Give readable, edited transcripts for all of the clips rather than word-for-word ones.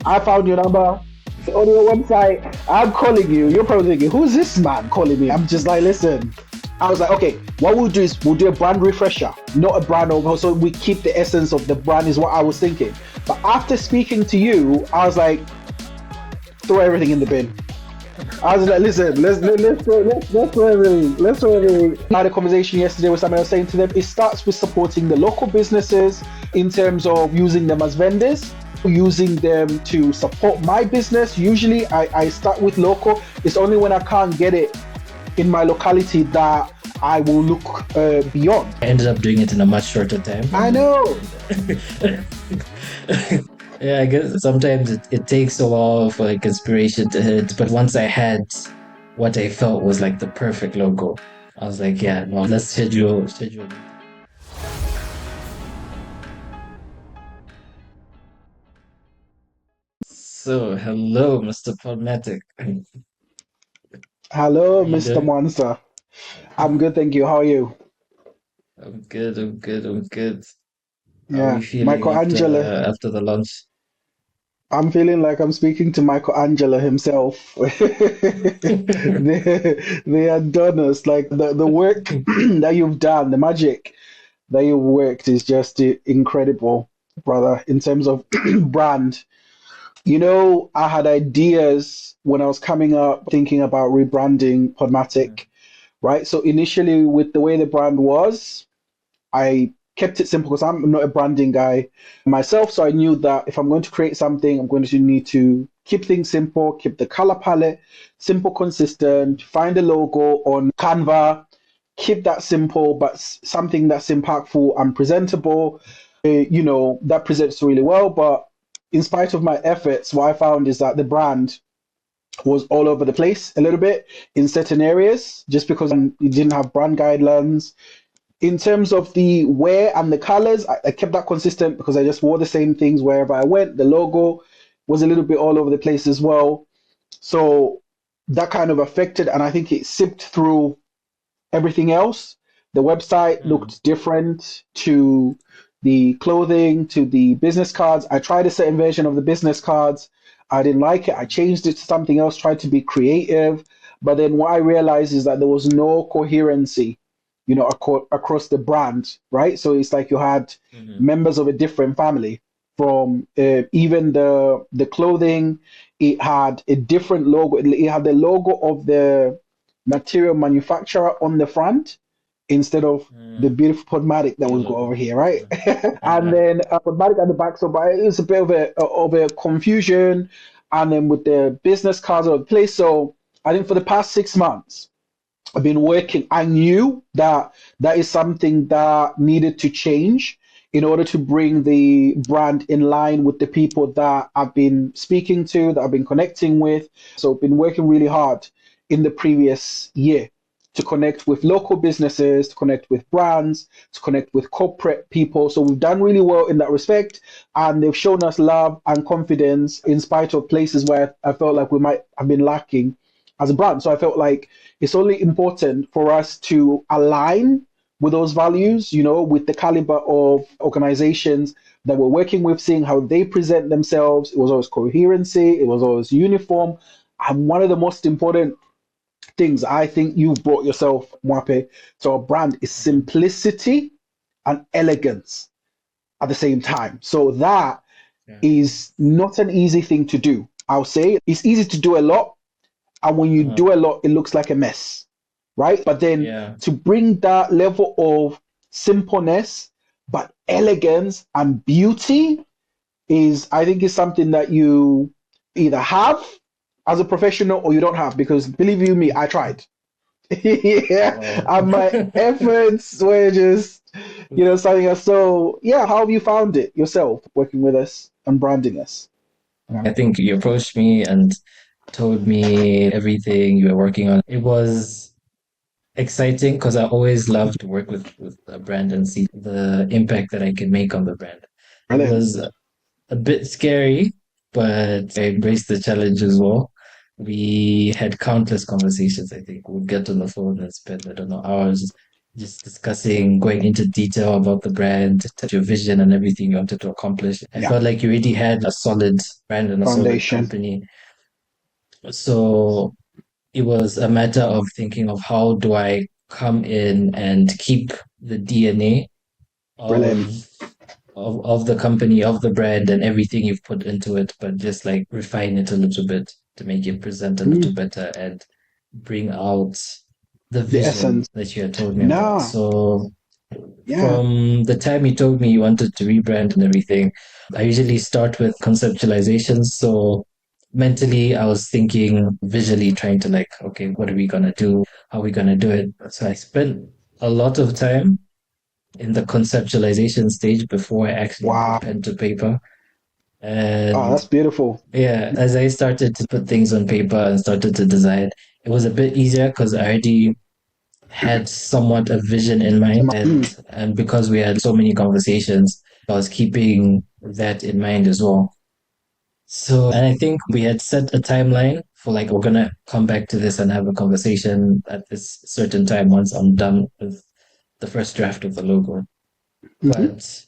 I found your number. It's on your website. I'm calling you. You're probably thinking, who's this man calling me? I'm just like, listen. I was like, okay, what we'll do is we'll do a brand refresher, not a brand overhaul. So we keep the essence of the brand, is what I was thinking. But after speaking to you, I was like, throw everything in the bin. I was like, listen, let's throw everything. Let's throw everything. I had a conversation yesterday with someone. I was saying to them, it starts with supporting the local businesses in terms of using them as vendors, using them to support my business. Usually, I start with local. It's only when I can't get it in my locality that I will look beyond. I ended up doing it in a much shorter time. I know. Yeah, I guess sometimes it takes a while for like inspiration to hit, but once I had what I felt was like the perfect logo, I was like, yeah, no, let's schedule. So, hello, Mr. Podmatic. How Hello, are you Mr. doing? Monster. I'm good, thank you. How are you? I'm good. How are Yeah, you feeling Michelangelo. after the lunch? I'm feeling like I'm speaking to Michelangelo himself. They had done us like the work that you've done, the magic that you've worked is just incredible, brother. In terms of brand, I had ideas when I was coming up thinking about rebranding Podmatic, right? So initially, with the way the brand was, I kept it simple because I'm not a branding guy myself. So I knew that if I'm going to create something, I'm going to need to keep things simple, keep the color palette simple, consistent, find a logo on Canva, keep that simple, but something that's impactful and presentable. That presents really well. But in spite of my efforts, what I found is that the brand was all over the place a little bit in certain areas just because it didn't have brand guidelines in terms of the wear and the colors. I kept that consistent because I just wore the same things wherever I went. The logo was a little bit all over the place as well. So that kind of affected, and I think it sipped through everything else. The website Mm. looked different to the clothing, to the business cards. I tried a certain version of the business cards. I didn't like it. I changed it to something else, tried to be creative. But then what I realized is that there was no coherency, across the brand, right? So it's like you had Mm-hmm. members of a different family from even the clothing. It had a different logo. It had the logo of the material manufacturer on the front instead of the Mm. beautiful Podmatic that Your we've got logo. over here, right? Mm. And then Podmatic at the back. So, but it was a bit of a confusion. And then with the business cards all over the place. So I think for the past 6 months, I've been working. I knew that that is something that needed to change in order to bring the brand in line with the people that I've been speaking to, that I've been connecting with. So I've been working really hard in the previous year to connect with local businesses, to connect with brands, to connect with corporate people. So we've done really well in that respect. And they've shown us love and confidence in spite of places where I felt like we might have been lacking as a brand. So I felt like it's only important for us to align with those values, with the caliber of organizations that we're working with, seeing how they present themselves. It was always coherency, it was always uniform. And one of the most important things I think you've brought yourself, Mwape, to our brand is Mm-hmm. simplicity and elegance at the same time. So that Yeah. is not an easy thing to do. I'll say it's easy to do a lot, and when you Uh-huh. do a lot, it looks like a mess, right? But then Yeah. to bring that level of simpleness, but elegance and beauty I think, is something that you either have as a professional or you don't have. Because believe you me, I tried. Yeah, Wow. and my efforts were just, something else. So, yeah, how have you found it yourself working with us and branding us? Yeah. I think you approached me and told me everything you were working on. It was exciting because I always love to work with a brand and see the impact that I can make on the brand. It Brilliant. was a bit scary, but I embraced the challenge as well. We had countless conversations. I think we'd get on the phone and spend, I don't know, hours just discussing, going into detail about the brand, your vision and everything you wanted to accomplish. I Yeah. felt like you already had a solid brand and a solid Foundation. company. So it was a matter of thinking of how do I come in and keep the DNA Brilliant. of of the company, of the brand and everything you've put into it, but just like refine it a little bit to make it present a little Mm, better and bring out the the vision essence. that you had told me about. Nah. So Yeah. from the time you told me you wanted to rebrand and everything, I usually start with conceptualizations. So mentally, I was thinking visually, trying to like, okay, what are we gonna do? How are we gonna do it? So I spent a lot of time in the conceptualization stage before I actually put Wow. pen to paper. Oh, And that's beautiful. yeah, as I started to put things on paper and started to design, it was a bit easier because I already had somewhat a vision in mind, Mm, and because we had so many conversations, I was keeping that in mind as well. So, and I think we had set a timeline for like we're gonna come back to this and have a conversation at this certain time once I'm done with the first draft of the logo. hmm. But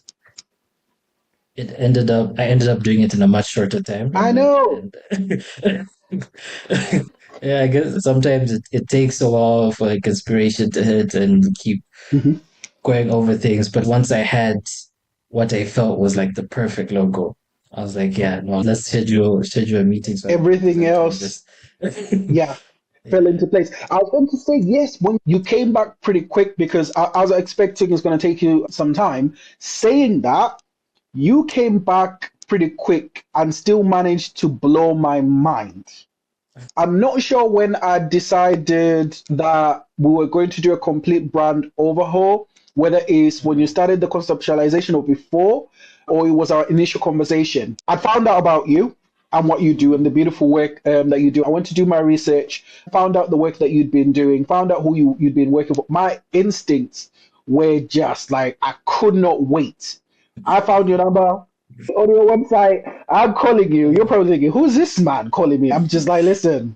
I ended up doing it in a much shorter time, I know. and yeah, I guess sometimes it takes a while for like inspiration to hit and keep Hmm. going over things. But once I had what I felt was like the perfect logo, I was like, yeah, no, let's schedule a meeting so I can Everything present on else, this. yeah, fell Yeah. into place. I was going to say yes when you came back pretty quick because I was expecting it's going to take you some time. Saying that, you came back pretty quick and still managed to blow my mind. I'm not sure when I decided that we were going to do a complete brand overhaul, whether it's when you Mhm. started the conceptualization or before, or it was our initial conversation. I found out about you and what you do and the beautiful work that you do. I went to do my research, found out the work that you'd been doing, found out who you'd been working for. My instincts were just like, I could not wait. I found your number on your website. I'm calling you. You're probably thinking, who's this man calling me? I'm just like, listen,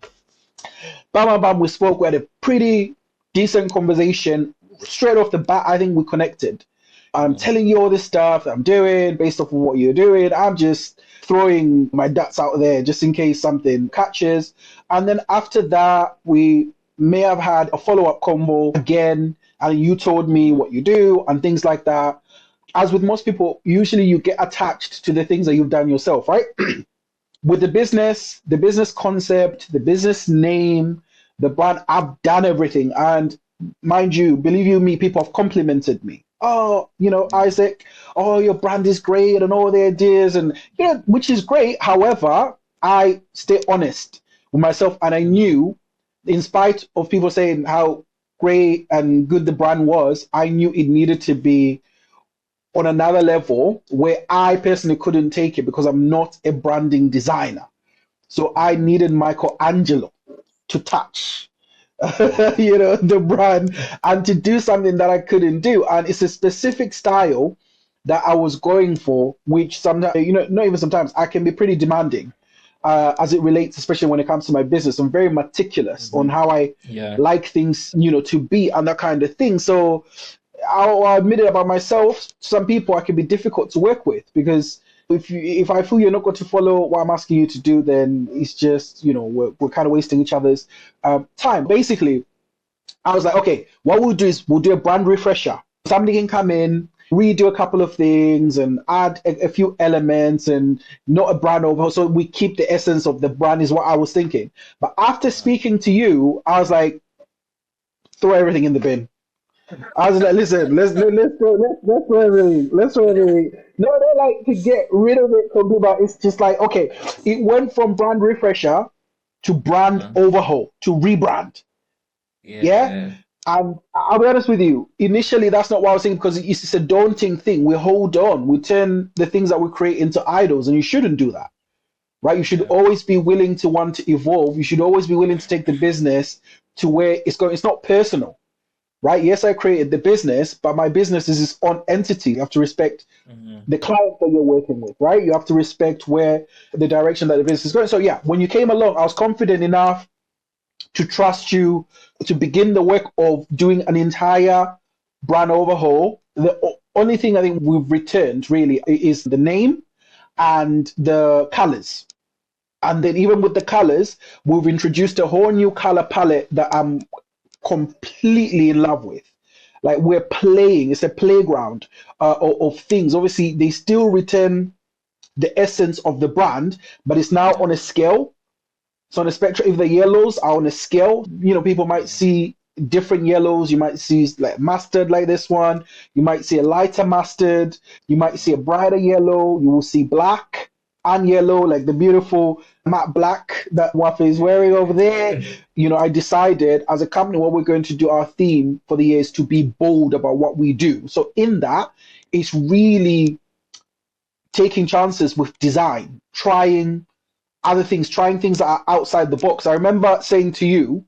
bam, bam, bam. We spoke. We had a pretty decent conversation. Straight off the bat, I think we connected. I'm Mhm. telling you all this stuff that I'm doing based off of what you're doing. I'm just throwing my dots out there just in case something catches. And then after that, we may have had a follow up convo again. And you told me Mhm. what you do and things like that. As with most people, usually you get attached to the things that you've done yourself, right? With the business concept, the business name, the brand, I've done everything. And mind you, believe you me, people have complimented me. Oh, Mhm. Isaac, oh, your brand is great and all the ideas, and which is great. However, I stay honest with myself, and I Mhm. knew, in spite of people saying how great and good the brand was, I knew it needed to be on another level where I personally couldn't take it because I'm not a branding designer. So I needed Michelangelo to touch, the brand and to do something that I couldn't do. And it's a specific style that I was going for, which sometimes, not even sometimes, I can be pretty demanding as it relates, especially when it comes to my business. I'm very meticulous on Mhm. how I Yeah. like things, to be and that kind of thing. So I'll admit it about myself. Some people I can be difficult to work with because if I feel you're not going to follow what I'm asking you to do, then it's just we're kind of wasting each other's time. Basically, I was like, okay, what we'll do is we'll do a brand refresher. Somebody can come in, redo a couple of things, and add a few elements, and not a brand overhaul. So we keep the essence of the brand, is what I was thinking. But after Yeah. speaking to you, I was like, throw everything in the bin. I was like, listen, let's throw everything. Let's throw everything. No, they like to get rid of it completely. But it's just like, okay, it went from brand refresher to brand Uh-huh. overhaul to rebrand. Yeah. Yeah. And I'll be honest with you, initially that's not what I was thinking because it's a daunting thing. We hold on, we turn the things that we create into idols, and you shouldn't do that, right? You should Yeah. always be willing to want to evolve. You should always be willing to take the business to where it's going. It's not personal, right? Yes, I created the business, but my business is its own entity. You have to respect Mhm. the client that you're working with, right? You have to respect where the direction that the business is going. So yeah, when you came along, I was confident enough to trust you to begin the work of doing an entire brand overhaul, the only thing I think we've returned really is the name and the colors. And then even with the colors, we've introduced a whole new color palette that I'm completely in love with. Like we're playing, it's a playground of things. Obviously, they still retain the essence of the brand, but it's now Yeah. on a scale. So on the spectrum, if the yellows are on a scale, people might Mm. see different yellows. You might see like mustard like this one. You might see a lighter mustard. You might see a brighter yellow. You will see black and yellow, like the beautiful matte black that Mwape is wearing over there. I decided as a company what we're going to do, our theme for the year is to be bold about what we do. So in that, it's really taking chances with design, trying other things, trying things that are outside the box. I remember saying to you,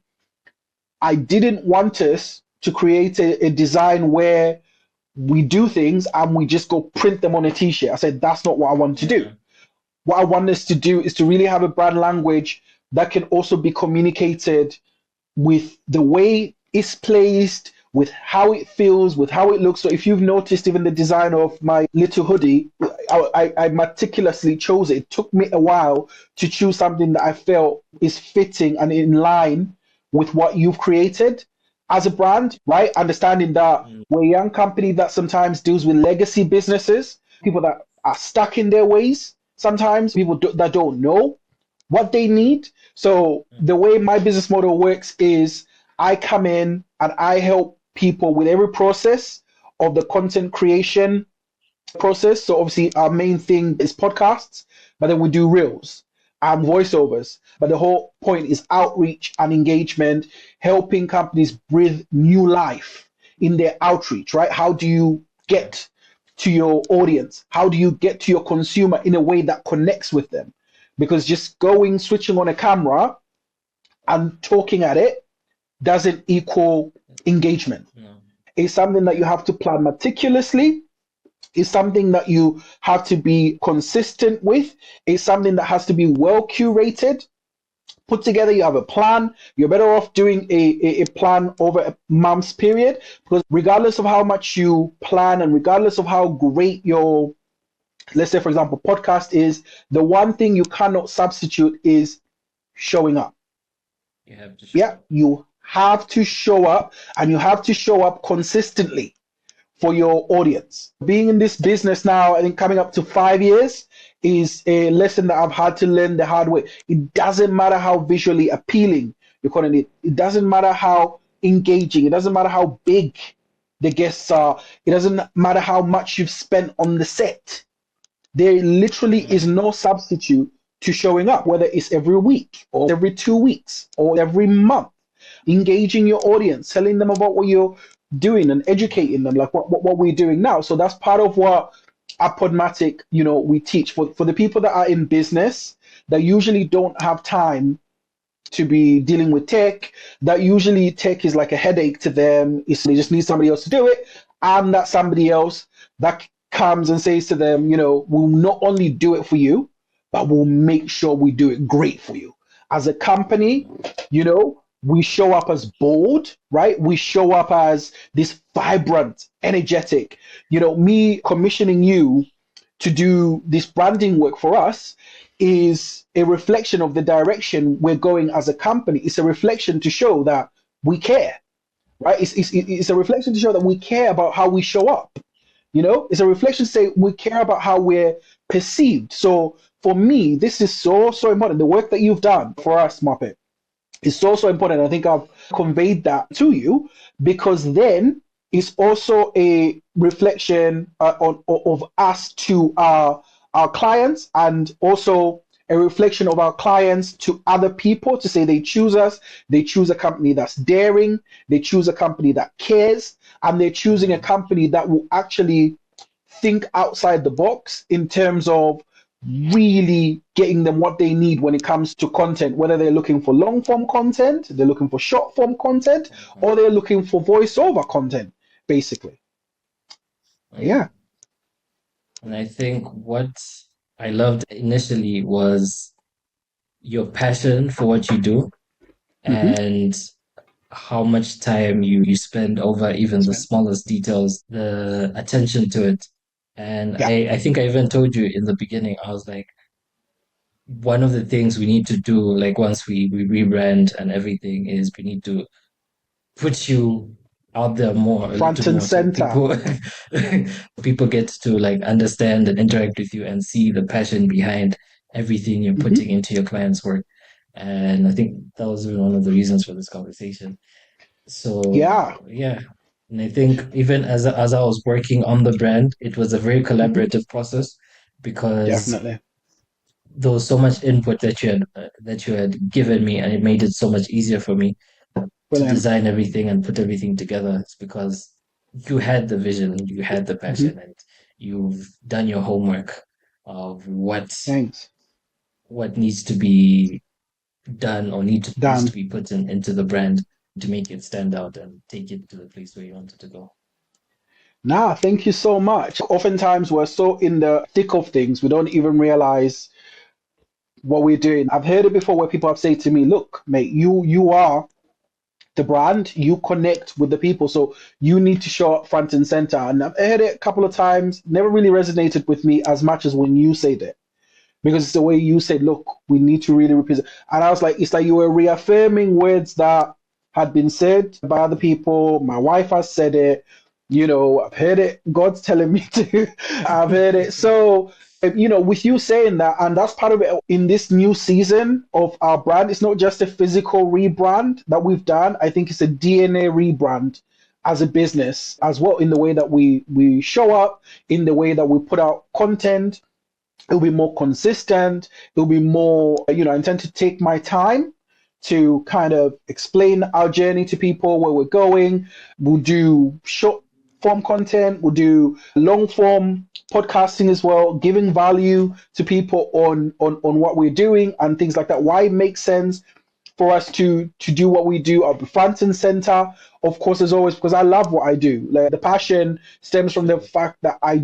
I didn't want us to create a design where we do things and we just go print them on a t-shirt. I said, that's not what I want to do. Yeah. What I want us to do is to really have a brand language that can also be communicated with the way it's placed, with how it feels, with how it looks. So if you've noticed, even the design of my little hoodie, I meticulously chose it. It took me a while to choose something that I felt is fitting and in line with what you've created as a brand, right? Understanding that Mm. we're a young company that sometimes deals with legacy businesses, people that are stuck in their ways, sometimes people that don't know what they need. So the way my business model works is I come in and I help people with every process of the content creation process. So obviously our main thing is podcasts, but then we do reels and voiceovers. But the whole point is outreach and engagement, helping companies breathe new life in their outreach, right? How do you Yeah. get to your audience? How do you get to your consumer in a way that connects with them? Because just going, switching on a camera and talking at it doesn't equal engagement. No. It's something that you Yeah. have to plan meticulously. It's something that you have to be consistent with. It's something that has to be well curated, put together. You have a plan. You're better off doing a plan over a month's period, because regardless of how much you plan and regardless of how great your, let's say, for example, podcast is, the one thing you cannot substitute is showing up. You have to show Yeah, up. you have to show up, and you have to show up consistently for your audience. Being in this business now, I think coming up to 5 years, is a lesson that I've had to learn the hard way. It doesn't matter how visually appealing you're calling it. It doesn't matter how engaging. It doesn't matter how big the guests are. It doesn't matter how much you've spent on the set. There literally is Mm. no substitute to showing up, whether it's every week or every 2 weeks or every month. Engaging your audience, telling them about what you're doing and educating them, like what we're doing now. So that's part of what at Podmatic, we teach for the people that are in business that usually don't have time to be dealing with tech, that usually tech is like a headache to them. They just need somebody else to do it. And that somebody else that comes and says to them, we'll not only do it for you, but we'll make sure we do it great for you. As a company, we show up as bold, right? We show up as this vibrant, energetic. Me commissioning you to do this branding work for us is a reflection of the direction we're going as a company. It's a reflection to show that we care, right? It's a reflection to show that we care about how we show up. It's a reflection to say we care about how we're perceived. So for me, this is so, so important. The work that you've done for us, Muppet, is so, so important. I think I've conveyed that to you, because then it's also a reflection of us to our clients, and also a reflection of our clients to other people, to say they choose us, they choose a company that's daring, they choose a company that cares, and they're choosing a Mm. company that will actually think outside the box in terms of really getting them what they need when it comes to content, whether they're looking for long form content, they're looking for short form content, or they're looking for voiceover content, basically. Yeah. Yeah. And I think what I loved initially was your passion for what you do. Hmm. And how much time you spend over even the Spend. smallest details, the attention to it. And Yeah, I think I even told you in the beginning, I was like, one of the things we need to do, like once we rebrand and everything, is we need to put you out there more, a little front and more, so center. people get to like understand and interact with you and see the passion behind everything you're Hmm. putting into your client's work. And I think that was one of the reasons for this conversation. Yeah. So yeah, and I think even as I was working on the brand, it was a very Hmm. collaborative process because Definitely. there was so much input that you had given me, and it made it so much easier for me to Brilliant. design everything and put everything together. It's because you had the vision, you had the Hmm. passion, and you've done your homework of Thanks. what needs to be done or needs to Dan. be put into the brand to make it stand out and take it to the place where you want it to go. Nah, thank you so much. Oftentimes we're so in the thick of things, we don't even realize what we're doing. I've heard it before where people have said to me, look, mate, you are the brand, you connect with the people. So you need to show up front and center. And I've heard it a couple of times, never really resonated with me as much as when you said it. Because it's the way you said, look, we need to really represent. And I was like, it's like you were reaffirming words that had been said by other people. My wife has said it. I've heard it. God's telling me to. I've heard it. So, with you saying that, and that's part of it in this new season of our brand, it's not just a physical rebrand that we've done. I think it's a DNA rebrand as a business as well, in the way that we show up, in the way that we put out content. It'll be more consistent. It'll be more, I intend to take my time to kind of explain our journey to people, where we're going. We'll do short form content, we'll do long form podcasting as well, giving value to people on what we're doing and things like that. Why it makes sense for us to do what we do at the front and center, of course, as always, because I love what I do. Like, the passion stems from the Sure. fact that I